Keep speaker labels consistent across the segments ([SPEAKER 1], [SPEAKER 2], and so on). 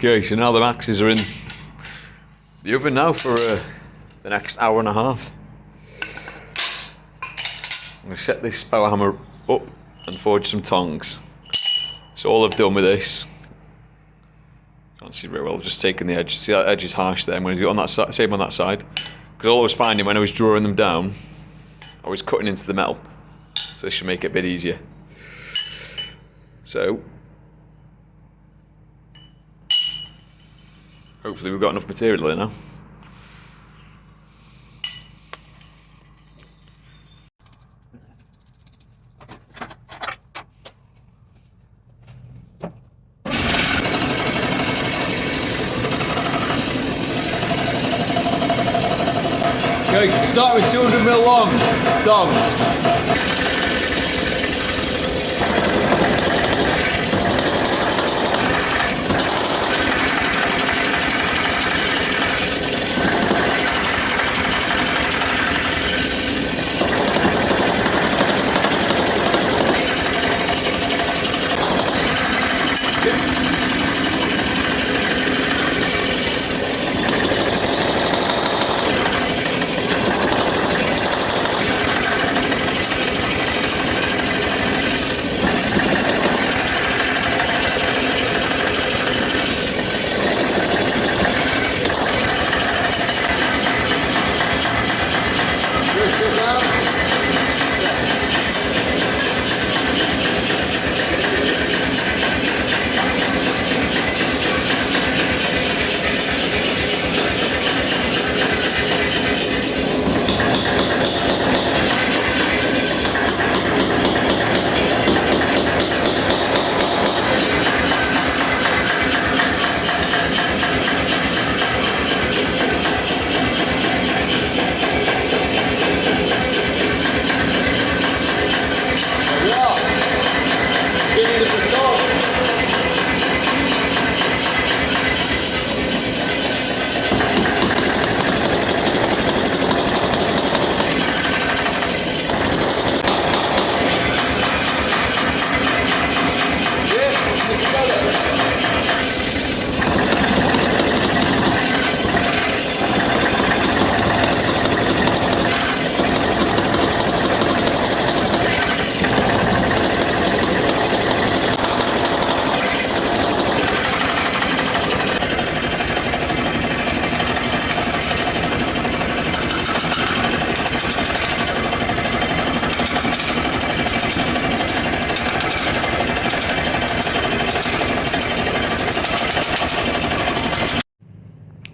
[SPEAKER 1] Okay, so now the maxes are in the oven now for the next hour and a half. I'm going to set this power hammer up and forge some tongs. So all I've done with this, can't see very well, I've just taken the edge. See that edge is harsh there. I'm going to do it on that side, same on that side. Because all I was finding when I was drawing them down, I was cutting into the metal. So this should make it a bit easier. So hopefully we've got enough material there now. Okay, start with 200mm long tongs.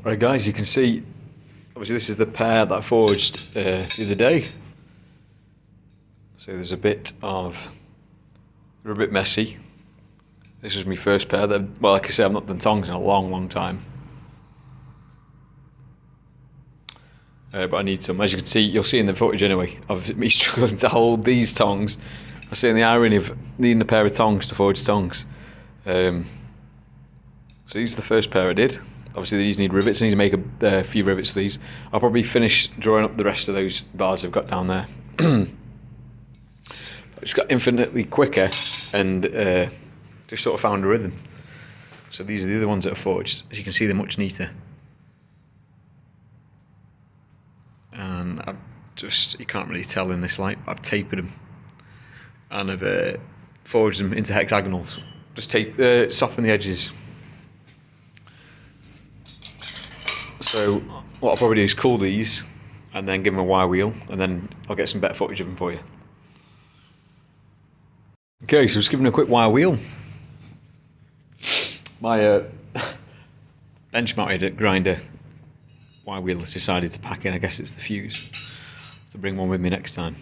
[SPEAKER 1] Right guys, you can see, obviously this is the pair that I forged the other day. So there's a bit of, they're a bit messy. This was my first pair. Well, like I say, I've not done tongs in a long time. But I need some. As you can see, you'll see in the footage anyway, of me struggling to hold these tongs. I'm seeing the irony of needing a pair of tongs to forge tongs. So these are the first pair I did. Obviously these need rivets. I need to make a few rivets for these. I'll probably finish drawing up the rest of those bars I've got down there. I just got infinitely quicker and just sort of found a rhythm. So these are the other ones that are forged. As you can see, they're much neater. And I've just, you can't really tell in this light, but I've tapered them. And I've forged them into hexagonals. Just soften the edges. So what I'll probably do is cool these and then give them a wire wheel, and then I'll get some better footage of them for you. Okay, so just giving a quick wire wheel. My bench mounted grinder wire wheel has decided to pack in. I guess it's the fuse. I'll have to bring one with me next time.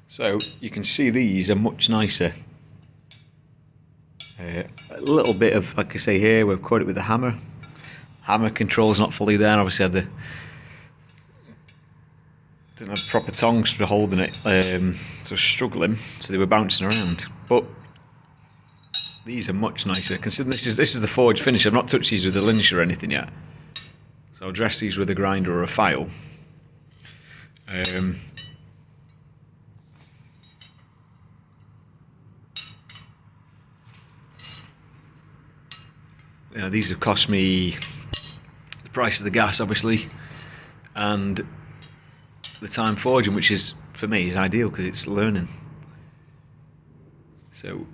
[SPEAKER 1] So you can see these are much nicer. A little bit of, like I say here, we've caught it with the hammer. Hammer control's not fully there. Obviously, I didn't have proper tongs for holding it, so I was struggling. So they were bouncing around. But these are much nicer. Considering this is the forged finish. I've not touched these with a lynch or anything yet. So I'll dress these with a grinder or a file. these have cost me the price of the gas, obviously, and the time forging, which is, for me, is ideal because it's learning. So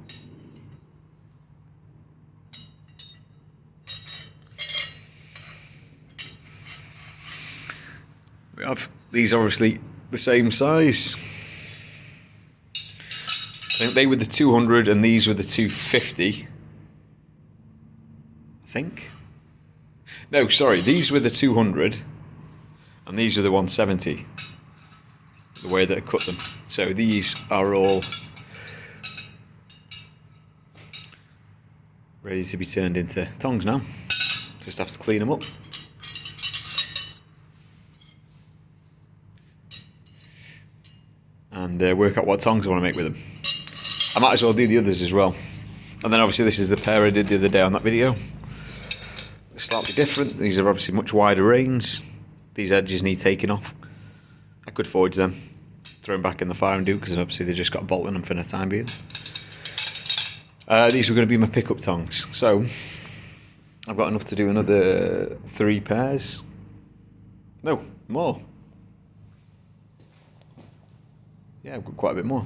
[SPEAKER 1] we have these, obviously the same size. I think they were the 200 and these were the 250. I think. No, sorry, these were the 200 and these are the 170. The way that I cut them. So these are all ready to be turned into tongs now. Just have to clean them up. And work out what tongs I want to make with them. I might as well do the others as well. And then obviously this is the pair I did the other day on that video. Slightly different. These are obviously much wider reins. These edges need taking off. I could forge them, throw them back in the fire and do, because obviously they just got a bolt in them for the time being. These were going to be my pickup tongs. So I've got enough to do another 3 pairs. No, more. Yeah, I've got quite a bit more.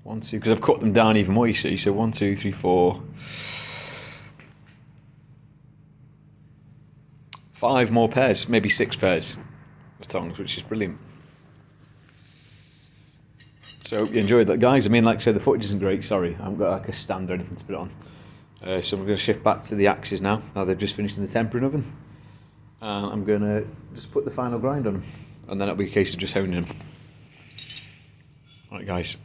[SPEAKER 1] 1, 2, because I've cut them down even more, you see. So 1, 2, 3, 4, 5 more pairs, maybe 6 pairs of tongs, which is brilliant. So hope you enjoyed that, guys. I mean, like I said, the footage isn't great, sorry. I haven't got like a stand or anything to put it on. So I'm going to shift back to the axes now they've just finished in the tempering oven. And I'm going to just put the final grind on them. And then it'll be a case of just honing them. Alright, guys.